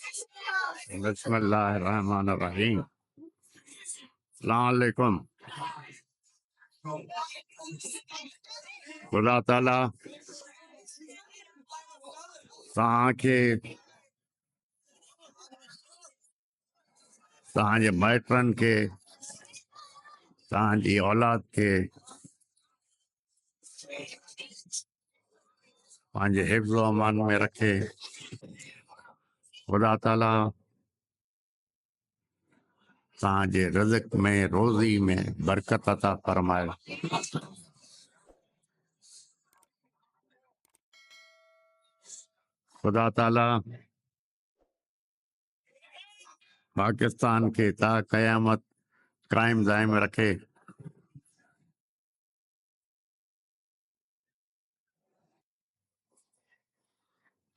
بسم اللہ الرحمن الرحیم. السلام علیکم. خدا تعالیٰ تव्हांखे तव्हांजे माइटनि खे तव्हांजी औलाद खे पंहिंजे हिफ्ज़ ओ अमान में रखे. खुदा ताला तव्हांजे रिज़्क़ में रोज़ी में बरकत अता फरमाए. खुदा ताला पाकिस्तान खे ता क़यामत क़ाइम दाइम रखे.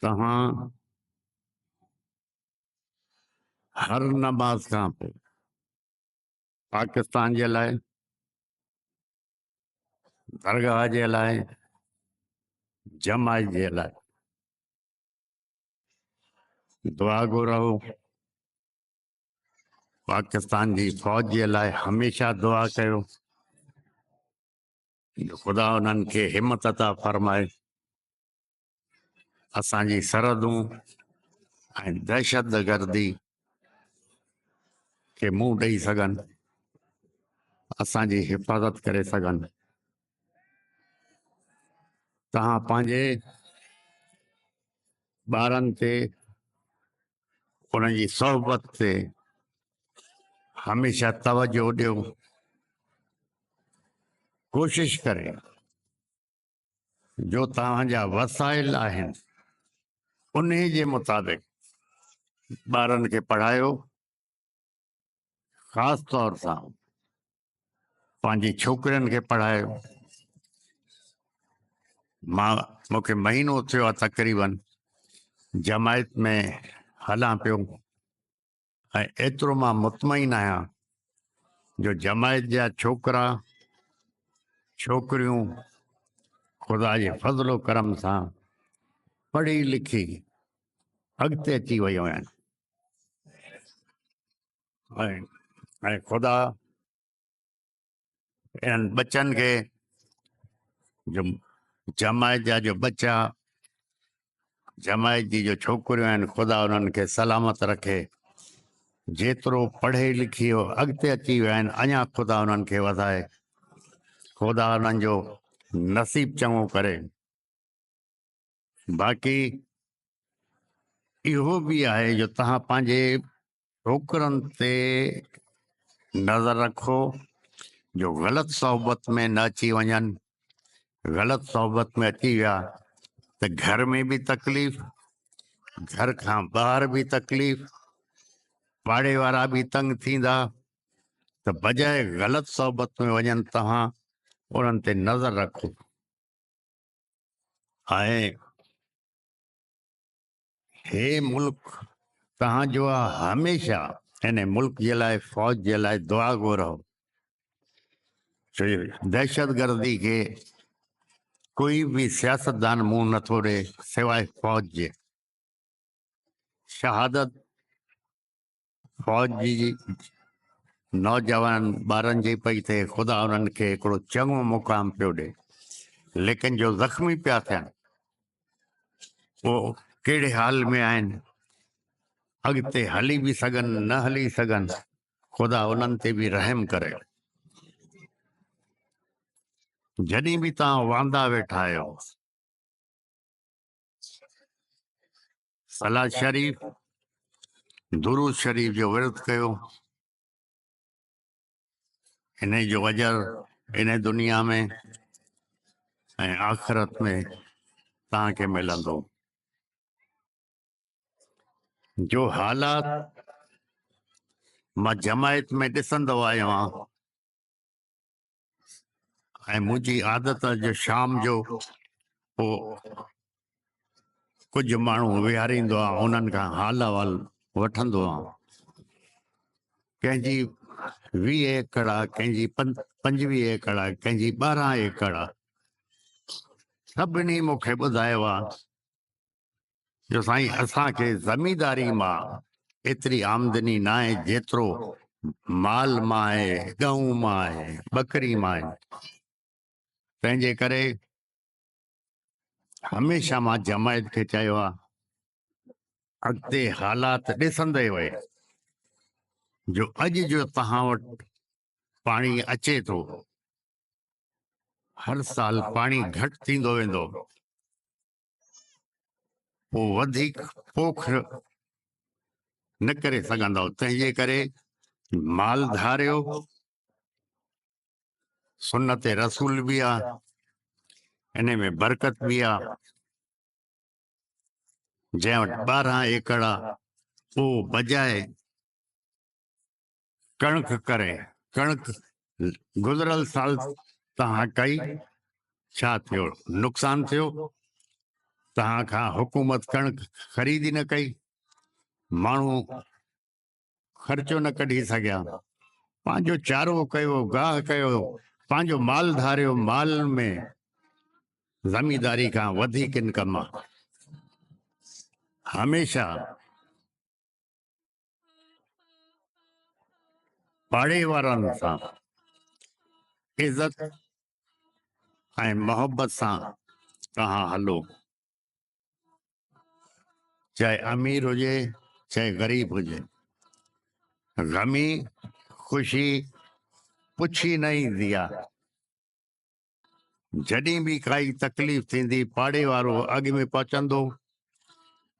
तव्हां हर नमाज़ खां पोइ पाकिस्तान जे लाइ, दरगाह जे लाइ, जमात जे लाइ दुआ घुरो. पाकिस्तान जी फ़ौज जे लाइ हमेशह दुआ कयो. ख़ुदा उन्हनि खे हिमत अता फरमाए. असांजी सरहदूं ऐं दहशत गर्दी खे मुंहुं ॾेई सघनि, असांजी हिफ़ाज़त करे सघनि. तव्हां पंहिंजे ॿारनि ते, उन्हनि जी सोहबत ते हमेशह तवजो ॾियो. कोशिशि करे जो तव्हांजा वसाइल आहिनि उन जे मुताबिक़ ॿारनि खे पढ़ायो. ख़ासि तौर सां पंहिंजी छोकिरियुनि खे पढ़ायो. मूंखे महीनो थियो आहे तक़रीबन जमायत में हलां पियो, ऐं एतिरो मां मुतमइन आहियां जो जमायत जा छोकिरा छोकिरियूं ख़ुदा जे फज़लो करम सां पढ़ी लिखी अॻिते अची वियूं आहिनि. ऐं ख़ुदा इन्हनि बचनि खे, जो जमायत जा जो बच्चा, जमायत जी जो छोकिरियूं आहिनि, ख़ुदा उन्हनि खे सलामत रखे. जेतिरो पढ़े लिखी अॻिते अची विया आहिनि, अञा ख़ुदा उन्हनि खे वधाए. ख़ुदा उन्हनि जो नसीब चङो करे. बाक़ी इहो बि आहे जो तव्हां पंहिंजे छोकिरनि ते नज़र रखो जो ग़लति सोहबत में न अची वञनि. ग़लति सोहबत में अची विया त घर में बि तकलीफ़, घर खां ॿाहिरि बि तकलीफ़, पाड़े वारा बि तंग थींदा. त बजाए ग़लति सोहबत में वञनि, तव्हां उन्हनि ते नज़र रखो. ऐं हे मुल्क तव्हांजो आहे. हमेशह हिन मुल्क जे लाइ, फ़ौज जे लाइ दुआ घुरो. छो जो दहशत गर्दी खे कोई बि सियासतदान मुंहुं नथो ॾे सवाइ फ़ौज जे. शहादत फ़ौज जी नौजवान ॿारनि जी पई थिए. ख़ुदा उन्हनि खे हिकिड़ो चङो मुक़ाम पियो ॾे. लेकिन जो ज़ख़्मी पिया थियनि, उहो कहिड़े हाल में आहिनि, अॻिते हली बि सघनि न हली सघनि. ख़ुदा उन्हनि ते बि रहम करे. जॾहिं बि तव्हां वांदा वेठा आहियो, सलाह शरीफ़, दुरूद शरीफ़ जो विर्द कयो. इन जो अजर इन दुनिया में ऐं आख़िरत में तव्हांखे मिलंदो. जो हालात मां जमायत में ॾिसंदो आहियो आहियां, ऐं मुंहिंजी आदत जो शाम जो पोइ कुझु माण्हू विहारींदो आहे, उन्हनि खां हाल अहवाल वठंदो आहियां. कंहिंजी 20 एकड़ आहे, कंहिंजी 25 एकड़ आहे, कंहिंजी 12 एकड़ आहे. सभिनी मूंखे ॿुधायो आहे जो साईं असांखे ज़मींदारी मां एतिरी आमदनी न आहे जेतिरो माल मां आहे, गऊं मां आहे, बकरी मां आहे। तंहिंजे करे हमेशह मां जमायत खे चयो आहे अॻिते हालात ॾिसंदे वए जो अॼु जो तव्हां वटि पाणी अचे थो, हर साल पाणी घटि थींदो वेंदो, पोइ वधीक पोख न करे सघंदव। तंहिंजे करे माल धारियो, सुन्नत रसूल बि आहे, इन में बरकत बि आहे। जंहिं वटि 12 एकड़ आहे उहो बजाए कणक करे, कणक गुज़िरियल साल तव्हां कई, छा थियो? नुक़सान थियो। तव्हां खां हुकूमत कणक ख़रीदी न कई, माण्हू ख़र्चो न कढी सघिया, पंहिंजो चारो कयो, गाह कयो, पंहिंजो माल धारियो। माल में ज़मींदारी खां वधीक इनकम आहे। हमेशह पाड़े वारनि सां इज़त ऐं मोहब्बत सां तव्हां हलो, चाहे अमीर हुजे चाहे ग़रीब हुजे। ग़मी ख़ुशी पुछी न ईंदी आहे। जॾहिं बि काई तकलीफ़ थींदी, पाड़े वारो अॻ में पहुचंदो,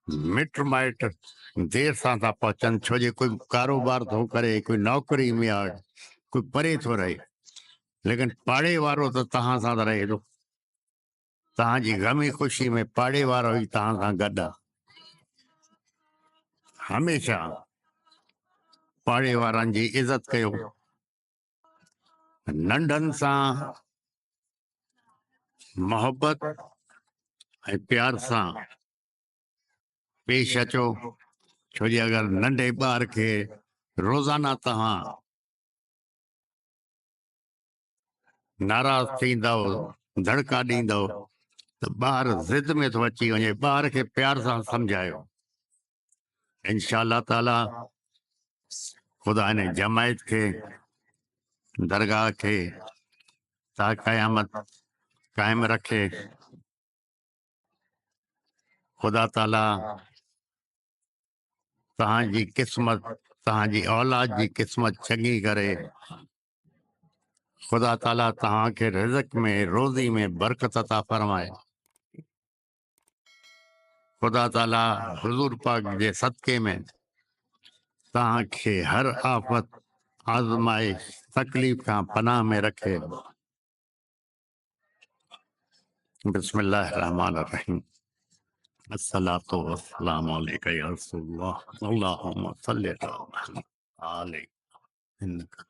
मिट माइट देर सां था पहुचनि, छो जे कोई कारोबार थो करे, कोई नौकरी में आहे, कोई परे थो रहे, लेकिन पाड़े वारो त तव्हां सां त रहे थो। तव्हांजी ग़मी ख़ुशी में पाड़े वारो ई तव्हां सां गॾु आहे। हमेशह पाड़े वारनि जी इज़त कयो, नंढनि सां मोहब्बत ऐं प्यार सां पेश अचो। छो जे अगरि नंढे ॿार खे रोज़ाना तव्हां नाराज़ थींदव, धड़का ॾींदव, त ॿार ज़िद में थो अची वञे। ॿार खे प्यार सां सम्झायो। इंशाअल्लाह ताला ख़ुदा इन जमायत खे, दरगाह खे ता क़यामत कायम रखे। ख़ुदा ताला तव्हांजी क़िस्मत, तव्हांजी औलाद जी क़िस्मत चङी करे। ख़ुदा ताला तव्हांखे रिज़्क़ में, रोज़ी में बरकत अता फरमाए। ख़ुदा ताला हुज़ूर पाक जे सदक़े में तव्हांखे हर आफ़त, आज़माइश, तकलीफ़ खां पनाह में रखे। बिस्मिल्लाह रहमान रहीम। अस्सलातु वस्सलामु अलैका या रसूलल्लाह, अल्लाहुम्मा सल्लि अला मुहम्मद इन्नका।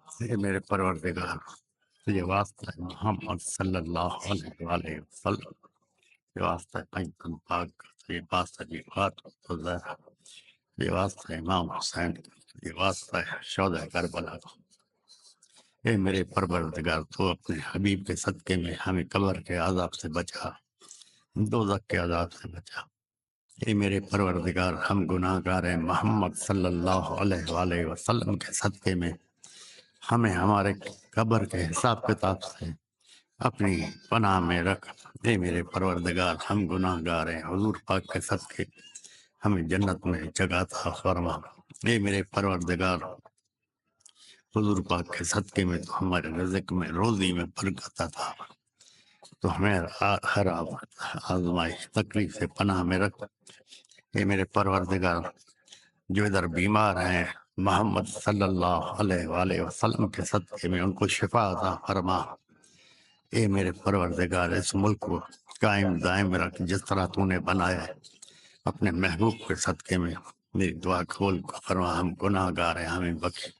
हे मेरे परवरदिगार, तुझे वास्ता है मोहम्मद सल्लल्लाहु अलैहि वसल्लम, ये वास्ता है पैगंबर पाक, ये वास्ता है फातिमा तो ज़हरा, ये वास्ता है इमाम हुसैन, ये वास्ता है शोहदा करबला। ए मेरे परवरदिगार, तू अपने हबीब के सदके में हमें कब्र के आज़ाब से बचा, दोज़ख के आज़ाब से बचा। ए मेरे परवरदिगार, हम गुनाहगार हैं, मोहम्मद सल्लल्लाहु अलैहि वसल्लम के सदके में हमें हमारे कब्र के हिसाब किताब से अपनी पनाह में रख। ए मेरे परवरदिगार, हम गुनाहगार हैं, हुजूर पाक के सदके हमें जन्नत में जगह अता फरमा। ए मेरे परवरदिगार, हुजूर पाक के सदके में तो हमारे रिज़्क़ में, रोज़ी में बरकत अता, तो हमें हर आज़माइश, तकलीफ से पनाह में रख। ये मेरे परवरदिगार, जो इधर बीमार हैं, मोहम्मद सल्लल्लाहु अलैहि वसल्लम के सदके में उनको शिफा अता फरमा। ए मेरे परवरदिगार, इस मुल्क को कायम दायम रख जिस तरह तूने बनाया है, अपने महबूब के सदके में मेरी दुआ कबूल फरमा। हम गुनाहगार हैं, हमें बख्श।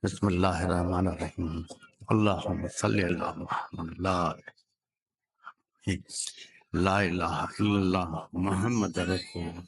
बिस्मिल्लाहिर्रहमानिर्रहीम। अल्लाहुम्मा सल्लि अला मुहम्मद ला इलाहा इल्लल्लाह मुहम्मद रसूलुल्लाह।